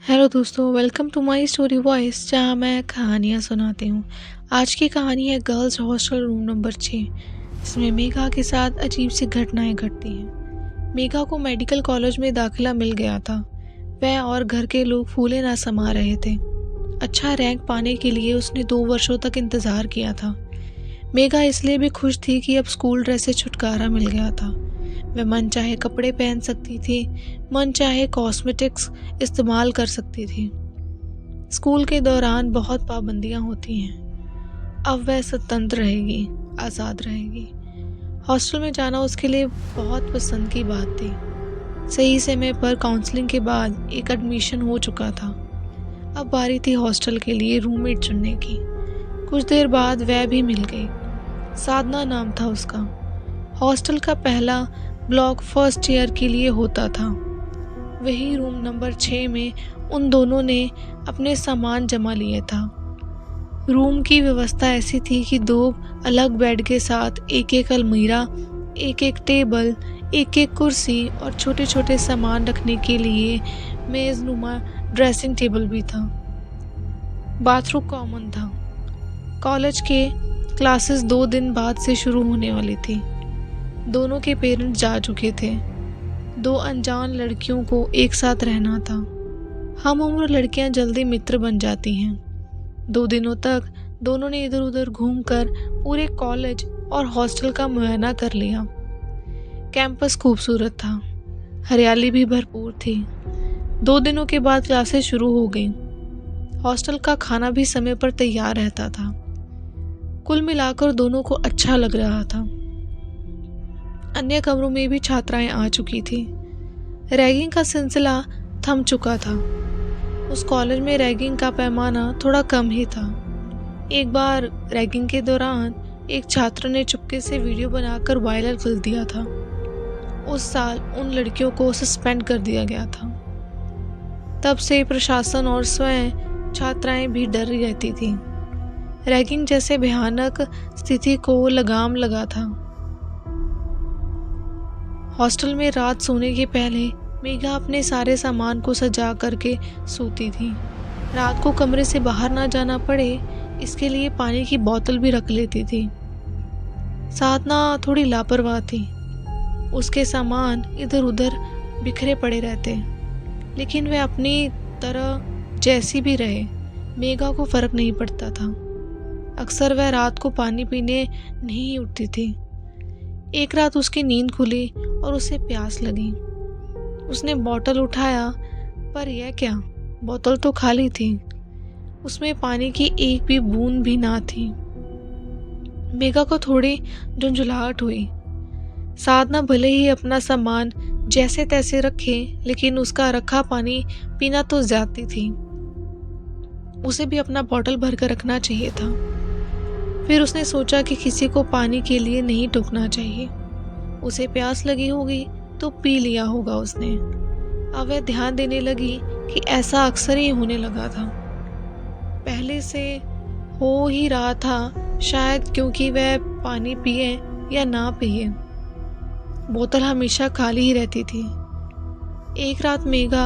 Hello दोस्तों, welcome to my story voice जहाँ मैं कहानियाँ सुनाती हूँ। आज की कहानी है गर्ल्स हॉस्टल रूम नंबर 6। इसमें मेघा के साथ अजीब सी घटनाएं घटती हैं। मेघा को मेडिकल कॉलेज में दाखिला मिल गया था। वह और घर के लोग फूले ना समा रहे थे। अच्छा रैंक पाने के लिए उसने 2 वर्षों तक इंतज़ार किया था। मेघा इसलिए भी खुश थी कि अब स्कूल ड्रेस से छुटकारा मिल गया था। वह मन चाहे कपड़े पहन सकती थी, मन चाहे कॉस्मेटिक्स इस्तेमाल कर सकती थी। स्कूल के दौरान बहुत पाबंदियां होती हैं। अब वह स्वतंत्र रहेगी, आज़ाद रहेगी। हॉस्टल में जाना उसके लिए बहुत पसंद की बात थी। सही समय पर काउंसलिंग के बाद एक एडमिशन हो चुका था। अब बारी थी हॉस्टल के लिए रूममेट चुनने की। कुछ देर बाद वह भी मिल गई। साधना नाम था उसका। हॉस्टल का पहला ब्लॉक फर्स्ट ईयर के लिए होता था। वही रूम नंबर 6 में उन दोनों ने अपने सामान जमा लिए था। रूम की व्यवस्था ऐसी थी कि 2 अलग बेड के साथ एक एक अलमीरा, एक एक टेबल, एक एक कुर्सी और छोटे छोटे सामान रखने के लिए मेज़नुमा ड्रेसिंग टेबल भी था। बाथरूम कॉमन था। कॉलेज के क्लासेस 2 दिन बाद से शुरू होने वाली थी। दोनों के पेरेंट्स जा चुके थे। 2 अनजान लड़कियों को एक साथ रहना था। हम उम्र लड़कियां जल्दी मित्र बन जाती हैं। 2 दिनों तक दोनों ने इधर उधर घूमकर पूरे कॉलेज और हॉस्टल का मुआयना कर लिया। कैंपस खूबसूरत था, हरियाली भी भरपूर थी। 2 दिनों के बाद क्लासेस शुरू हो गई। हॉस्टल का खाना भी समय पर तैयार रहता था। कुल मिलाकर दोनों को अच्छा लग रहा था। अन्य कमरों में भी छात्राएं आ चुकी थी। रैगिंग का सिलसिला थम चुका था। उस कॉलेज में रैगिंग का पैमाना थोड़ा कम ही था। एक बार रैगिंग के दौरान एक छात्र ने चुपके से वीडियो बनाकर वायरल कर दिया था। उस साल उन लड़कियों को सस्पेंड कर दिया गया था। तब से प्रशासन और स्वयं छात्राएं भी डर रहती थी। रैगिंग जैसे भयानक स्थिति को लगाम लगा था। हॉस्टल में रात सोने के पहले मेघा अपने सारे सामान को सजा करके सोती थी। रात को कमरे से बाहर ना जाना पड़े, इसके लिए पानी की बोतल भी रख लेती थी। साधना थोड़ी लापरवाह थी। उसके सामान इधर उधर बिखरे पड़े रहते, लेकिन वह अपनी तरह जैसी भी रहे, मेघा को फर्क नहीं पड़ता था। अक्सर वह रात को पानी पीने नहीं उठती थी। एक रात उसकी नींद खुली और उसे प्यास लगी। उसने बोतल उठाया, पर यह क्या, बोतल तो खाली थी। उसमें पानी की एक भी बूंद भी ना थी। मेघा को थोड़ी झुंझुलाहट हुई। साधना भले ही अपना सामान जैसे तैसे रखे, लेकिन उसका रखा पानी पीना तो ज्यादती थी। उसे भी अपना बोतल भर कर रखना चाहिए था। फिर उसने सोचा कि किसी को पानी के लिए नहीं टोकना चाहिए। उसे प्यास लगी होगी तो पी लिया होगा उसने। अब वह ध्यान देने लगी कि ऐसा अक्सर ही होने लगा था। पहले से हो ही रहा था, शायद क्योंकि वह पानी पिए या ना पिए, बोतल हमेशा खाली ही रहती थी। एक रात मेघा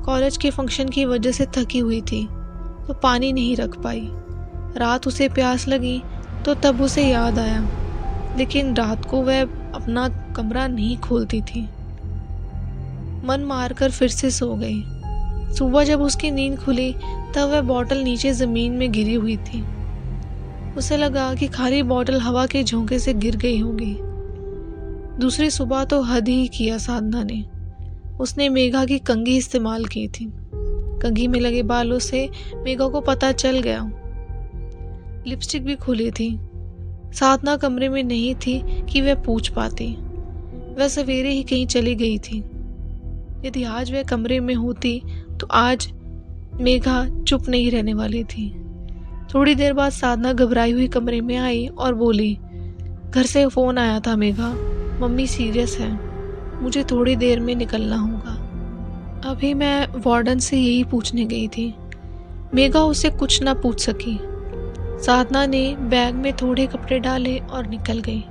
कॉलेज के फंक्शन की वजह से थकी हुई थी, तो पानी नहीं रख पाई। रात उसे प्यास लगी तो तब उसे याद आया, लेकिन रात को वह अपना कमरा नहीं खोलती थी। मन मारकर फिर से सो गई। सुबह जब उसकी नींद खुली तब वह बोतल नीचे जमीन में गिरी हुई थी। उसे लगा कि खाली बोतल हवा के झोंके से गिर गई होगी। दूसरी सुबह तो हद ही किया साधना ने। उसने मेघा की कंघी इस्तेमाल की थी। कंघी में लगे बालों से मेघा को पता चल गया। लिपस्टिक भी खुली थी। साधना कमरे में नहीं थी कि वह पूछ पाती। वह सवेरे ही कहीं चली गई थी। यदि आज वह कमरे में होती तो आज मेघा चुप नहीं रहने वाली थी। थोड़ी देर बाद साधना घबराई हुई कमरे में आई और बोली, घर से फ़ोन आया था मेघा, मम्मी सीरियस है, मुझे थोड़ी देर में निकलना होगा। अभी मैं वार्डन से यही पूछने गई थी। मेघा उससे कुछ ना पूछ सकी। साधना ने बैग में थोड़े कपड़े डाले और निकल गई।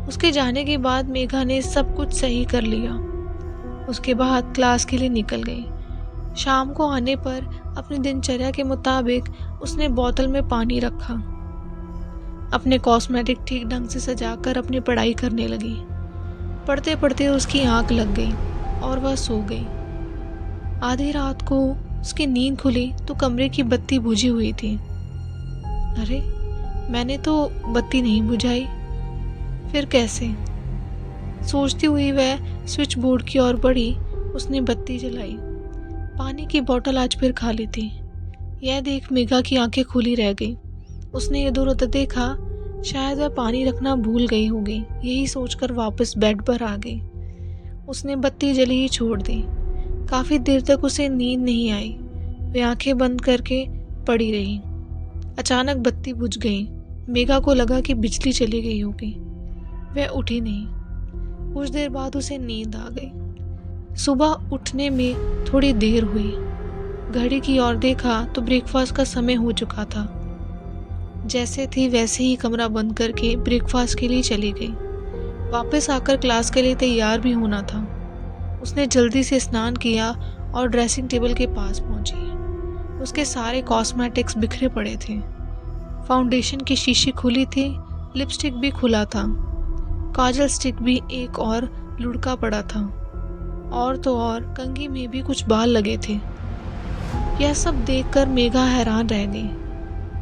उसके जाने के बाद मेघा ने सब कुछ सही कर लिया। उसके बाद क्लास के लिए निकल गई। शाम को आने पर अपनी दिनचर्या के मुताबिक उसने बोतल में पानी रखा। अपने कॉस्मेटिक ठीक ढंग से सजाकर अपनी पढ़ाई करने लगी। पढ़ते पढ़ते उसकी आंख लग गई और वह सो गई। आधी रात को उसकी नींद खुली तो कमरे की बत्ती बुझी हुई थी। अरे, मैंने तो बत्ती नहीं बुझाई, फिर कैसे? सोचती हुई वह स्विच बोर्ड की ओर बढ़ी। उसने बत्ती जलाई। पानी की बोतल आज फिर खाली थी। यह देख मेघा की आंखें खुली रह गई। उसने इधर उधर देखा, शायद वह पानी रखना भूल गई होगी। यही सोचकर वापस बेड पर आ गई। उसने बत्ती जली ही छोड़ दी। काफी देर तक उसे नींद नहीं आई। वह आंखें बंद करके पड़ी रही। अचानक बत्ती बुझ गई। मेघा को लगा कि बिजली चली गई होगी। वह उठी नहीं। कुछ देर बाद उसे नींद आ गई। सुबह उठने में थोड़ी देर हुई। घड़ी की ओर देखा तो ब्रेकफास्ट का समय हो चुका था। जैसे थी वैसे ही कमरा बंद करके ब्रेकफास्ट के लिए चली गई। वापस आकर क्लास के लिए तैयार भी होना था। उसने जल्दी से स्नान किया और ड्रेसिंग टेबल के पास पहुंची। उसके सारे कॉस्मेटिक्स बिखरे पड़े थे। फाउंडेशन की शीशी खुली थी, लिपस्टिक भी खुला था, काजल स्टिक भी एक और लुढ़का पड़ा था, और तो और कंघी में भी कुछ बाल लगे थे। यह सब देखकर मेघा हैरान रह गई।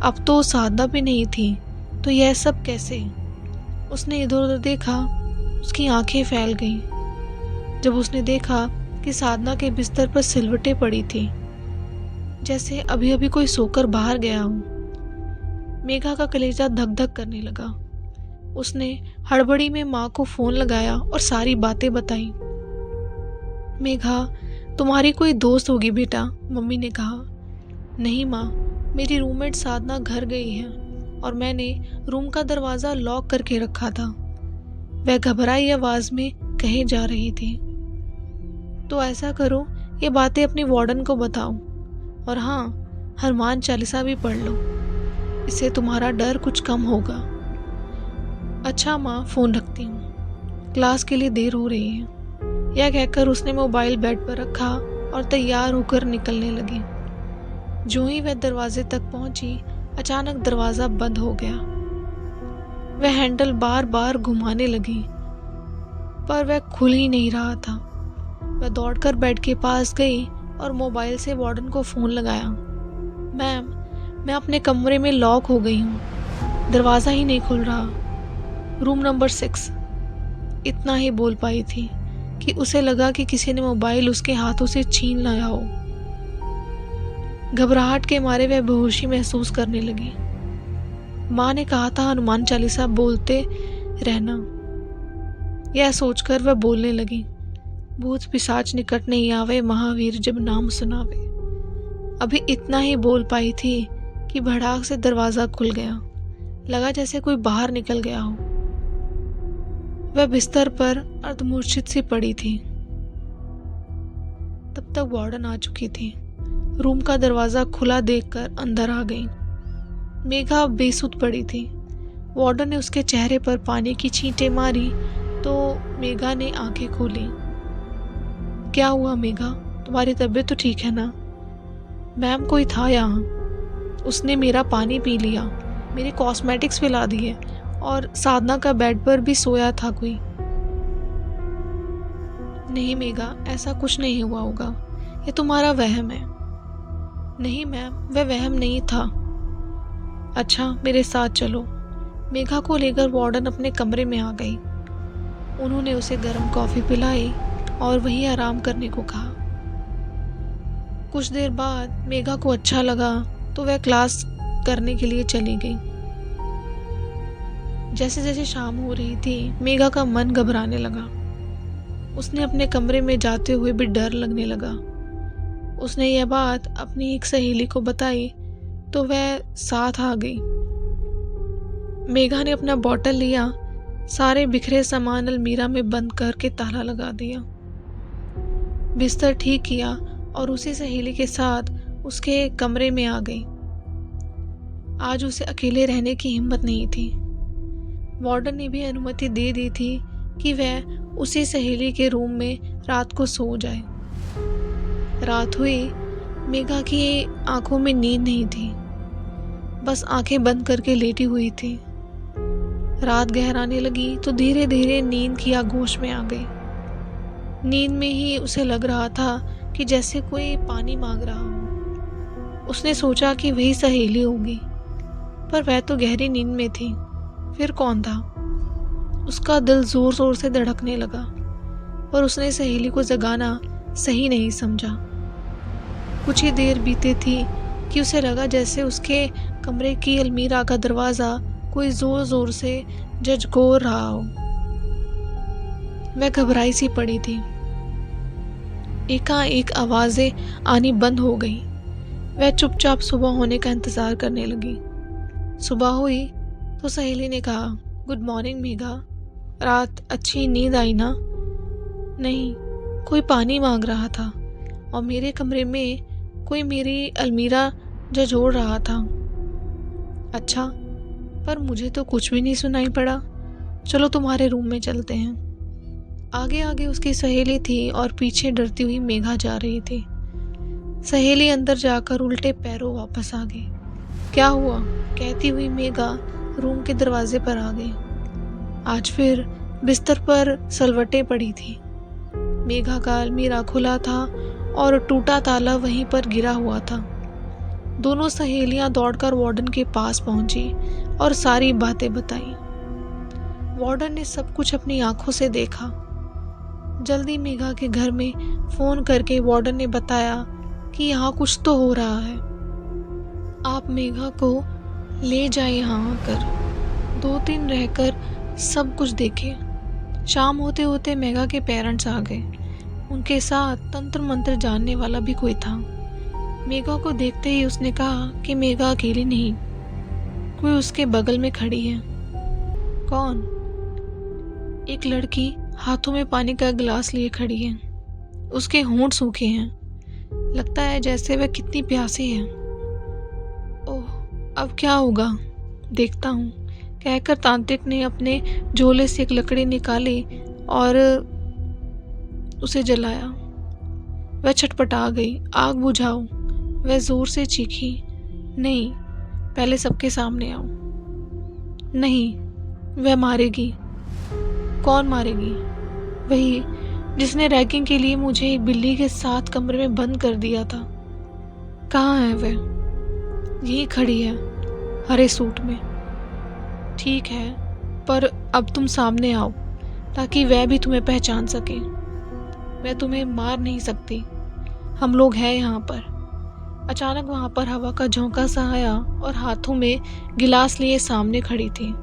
अब तो साधना भी नहीं थी, तो यह सब कैसे? उसने इधर उधर देखा, उसकी आंखें फैल गईं। जब उसने देखा कि साधना के बिस्तर पर सिलवटें पड़ी थी, जैसे अभी अभी कोई सोकर बाहर गया हो। मेघा का कलेजा धक धक करने लगा। उसने हड़बड़ी में माँ को फोन लगाया और सारी बातें बताई। मेघा, तुम्हारी कोई दोस्त होगी बेटा, मम्मी ने कहा। नहीं माँ, मेरी रूममेट साधना घर गई है और मैंने रूम का दरवाज़ा लॉक करके रखा था। वह घबराई आवाज़ में कहे जा रही थी। तो ऐसा करो, ये बातें अपनी वार्डन को बताओ, और हाँ, हनुमान चालीसा भी पढ़ लो। इससे तुम्हारा डर कुछ कम होगा। अच्छा माँ, फ़ोन रखती हूँ, क्लास के लिए देर हो रही है। यह कहकर उसने मोबाइल बेड पर रखा और तैयार होकर निकलने लगी। जो ही वह दरवाजे तक पहुंची, अचानक दरवाज़ा बंद हो गया। वह हैंडल बार बार घुमाने लगी, पर वह खुल ही नहीं रहा था। वह दौड़कर बेड के पास गई और मोबाइल से वार्डन को फ़ोन लगाया। मैम, मैं अपने कमरे में लॉक हो गई हूँ, दरवाज़ा ही नहीं खुल रहा, रूम नंबर 6। इतना ही बोल पाई थी कि उसे लगा कि किसी ने मोबाइल उसके हाथों से छीन लाया हो। घबराहट के मारे वह बेहोशी महसूस करने लगी। माँ ने कहा था हनुमान चालीसा बोलते रहना। यह सोचकर वह बोलने लगी, भूत पिशाच निकट नहीं आवे, महावीर जब नाम सुनावे। अभी इतना ही बोल पाई थी कि भड़ाक से दरवाज़ा खुल गया। लगा जैसे कोई बाहर निकल गया हो। वह बिस्तर पर अर्धमूर्छित सी पड़ी थी। तब तक वार्डन आ चुकी थी। रूम का दरवाज़ा खुला देखकर अंदर आ गई। मेघा बेसुध पड़ी थी। वार्डन ने उसके चेहरे पर पानी की छींटें मारी तो मेघा ने आंखें खोली। क्या हुआ मेघा, तुम्हारी तबीयत तो ठीक है ना? मैम, कोई था यहाँ, उसने मेरा पानी पी लिया, मेरे कॉस्मेटिक्स पिला दिए और साधना का बेड पर भी सोया था कोई। नहीं मेघा, ऐसा कुछ नहीं हुआ होगा, ये तुम्हारा वहम है। नहीं मैम, वह वहम नहीं था। अच्छा, मेरे साथ चलो। मेघा को लेकर वार्डन अपने कमरे में आ गई। उन्होंने उसे गर्म कॉफ़ी पिलाई और वहीं आराम करने को कहा। कुछ देर बाद मेघा को अच्छा लगा तो वह क्लास करने के लिए चली गई। जैसे जैसे शाम हो रही थी, मेघा का मन घबराने लगा। उसने अपने कमरे में जाते हुए भी डर लगने लगा। उसने यह बात अपनी एक सहेली को बताई तो वह साथ आ गई। मेघा ने अपना बॉटल लिया, सारे बिखरे सामान अलमीरा में बंद करके ताला लगा दिया, बिस्तर ठीक किया और उसी सहेली के साथ उसके कमरे में आ गई। आज उसे अकेले रहने की हिम्मत नहीं थी। वार्डन ने भी अनुमति दे दी थी कि वह उसी सहेली के रूम में रात को सो जाए। रात हुई, मेघा की आंखों में नींद नहीं थी, बस आंखें बंद करके लेटी हुई थी। रात गहराने लगी तो धीरे धीरे नींद की आगोश में आ गई। नींद में ही उसे लग रहा था कि जैसे कोई पानी मांग रहा हो। उसने सोचा कि वही सहेली होगी, पर वह तो गहरी नींद में थी। फिर कौन था? उसका दिल जोर जोर से धड़कने लगा, पर उसने सहेली को जगाना सही नहीं समझा। कुछ ही देर बीते थी कि उसे लगा जैसे उसके कमरे की अलमीरा का दरवाज़ा कोई जोर जोर से झकझोर रहा हो। वह घबराई सी पड़ी थी। एकाएक आवाज़ें आनी बंद हो गई। वह चुपचाप सुबह होने का इंतज़ार करने लगी। सुबह हुई तो सहेली ने कहा, गुड मॉर्निंग मेघा, रात अच्छी नींद आई ना? नहीं, कोई पानी मांग रहा था और मेरे कमरे में कोई मेरी अलमीरा झकझोर रहा था। अच्छा, पर मुझे तो कुछ भी नहीं सुनाई पड़ा। चलो तुम्हारे रूम में चलते हैं। आगे आगे उसकी सहेली थी और पीछे डरती हुई मेघा जा रही थी। सहेली अंदर जाकर उल्टे पैरों वापस आ गई। क्या हुआ? कहती हुई मेघा रूम के दरवाजे पर आ गई। आज फिर बिस्तर पर सलवटें पड़ी थी। मेघा का अलमीरा खुला था और टूटा ताला वहीं पर गिरा हुआ था। दोनों सहेलियां दौड़कर वार्डन के पास पहुंची और सारी बातें बताई। वार्डन ने सब कुछ अपनी आंखों से देखा। जल्दी मेघा के घर में फोन करके वार्डन ने बताया कि यहाँ कुछ तो हो रहा है। आप मेघा को ले जाए यहाँ आकर। 2 दिन रहकर सब कुछ देखे। शाम होते होते मेघा के पेरेंट्स आ गए। उनके साथ तंत्र मंत्र जानने वाला भी कोई था। मेघा को देखते ही उसने कहा कि मेघा अकेली नहीं, कोई उसके बगल में खड़ी है। कौन? एक लड़की हाथों में पानी का गिलास लिए खड़ी है। उसके होंठ सूखे हैं। लगता है जैसे वह कितनी प्यासी है। ओह, अब क्या होगा, देखता हूँ, कहकर तांत्रिक ने अपने झोले से एक लकड़ी निकाली और उसे जलाया। वह छटपटा गई। आग बुझाओ, वह जोर से चीखी। नहीं, पहले सबके सामने आओ। नहीं, वह मारेगी। कौन मारेगी? वही जिसने रैगिंग के लिए मुझे एक बिल्ली के साथ कमरे में बंद कर दिया था। कहाँ है वह? यही खड़ी है, हरे सूट में। ठीक है, पर अब तुम सामने आओ ताकि वह भी तुम्हें पहचान सके। मैं तुम्हें मार नहीं सकती, हम लोग हैं यहाँ पर। अचानक वहाँ पर हवा का झोंका सा आया और हाथों में गिलास लिए सामने खड़ी थी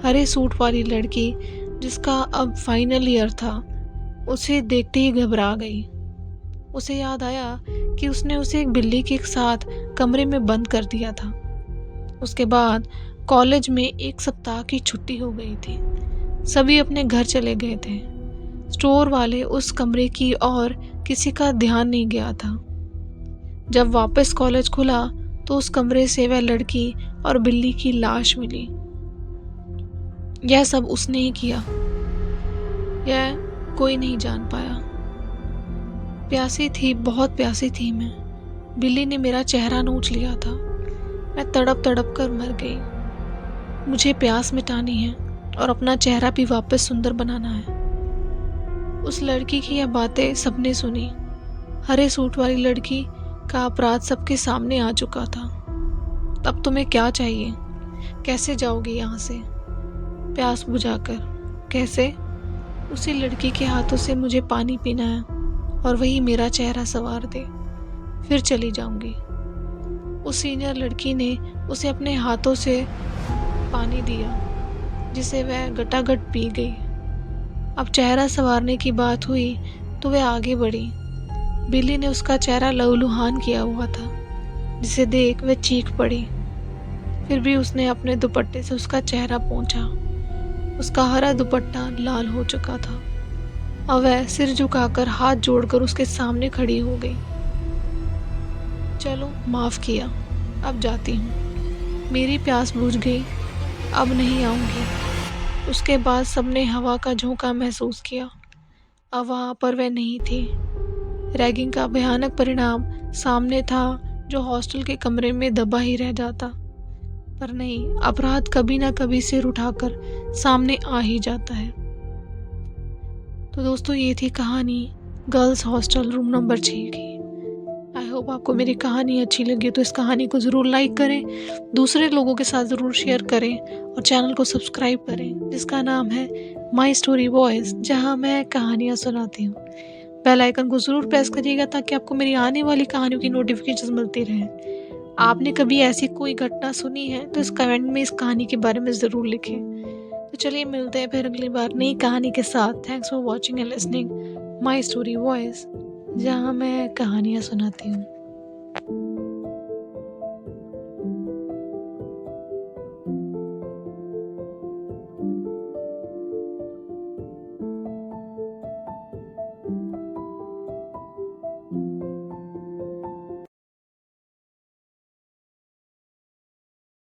हरे सूट वाली लड़की, जिसका अब फाइनल ईयर था। उसे देखते ही घबरा गई। उसे याद आया कि उसने उसे एक बिल्ली के साथ कमरे में बंद कर दिया था। उसके बाद कॉलेज में 1 सप्ताह की छुट्टी हो गई थी। सभी अपने घर चले गए थे। स्टोर वाले उस कमरे की और किसी का ध्यान नहीं गया था। जब वापस कॉलेज खुला तो उस कमरे से वह लड़की और बिल्ली की लाश मिली। यह सब उसने ही किया। यह कोई नहीं जान पाया। प्यासी थी, बहुत प्यासी थी मैं। बिल्ली ने मेरा चेहरा नोच लिया था। मैं तड़प तड़प कर मर गई। मुझे प्यास मिटानी है और अपना चेहरा भी वापस सुंदर बनाना है। उस लड़की की यह बातें सबने सुनी। हरे सूट वाली लड़की का अपराध सबके सामने आ चुका था। अब तुम्हें क्या चाहिए? कैसे जाओगी यहाँ से? प्यास बुझाकर। कैसे? उसी लड़की के हाथों से मुझे पानी पीना है और वही मेरा चेहरा संवार दे, फिर चली जाऊंगी। उस सीनियर लड़की ने उसे अपने हाथों से पानी दिया, जिसे वह गटागट पी गई। अब चेहरा संवारने की बात हुई तो वह आगे बढ़ी। बिल्ली ने उसका चेहरा लहूलुहान किया हुआ था, जिसे देख वह चीख पड़ी। फिर भी उसने अपने दुपट्टे से उसका चेहरा पोंछा। उसका हरा दुपट्टा लाल हो चुका था और वह सिर झुकाकर हाथ जोड़कर उसके सामने खड़ी हो गई। चलो, माफ़ किया, अब जाती हूँ। मेरी प्यास बुझ गई, अब नहीं आऊँगी। उसके बाद सबने हवा का झोंका महसूस किया। अब वहाँ पर वह नहीं थी। रैगिंग का भयानक परिणाम सामने था, जो हॉस्टल के कमरे में दबा ही रह जाता। पर नहीं, अपराध कभी ना कभी सिर उठाकर सामने आ ही जाता है। तो दोस्तों, ये थी कहानी गर्ल्स हॉस्टल रूम नंबर 6 की। आई होप आपको मेरी कहानी अच्छी लगी, तो इस कहानी को ज़रूर लाइक करें, दूसरे लोगों के साथ ज़रूर शेयर करें और चैनल को सब्सक्राइब करें, जिसका नाम है माई स्टोरी वॉइस, जहां मैं कहानियां सुनाती हूँ। बेल आइकन को ज़रूर प्रेस करिएगा ताकि आपको मेरी आने वाली कहानियों की नोटिफिकेशन मिलती रहें। आपने कभी ऐसी कोई घटना सुनी है तो इस कमेंट में इस कहानी के बारे में ज़रूर लिखें। तो चलिए मिलते हैं फिर अगली बार नई कहानी के साथ। Thanks for watching and listening my story voice, जहाँ मैं कहानियाँ सुनाती हूँ।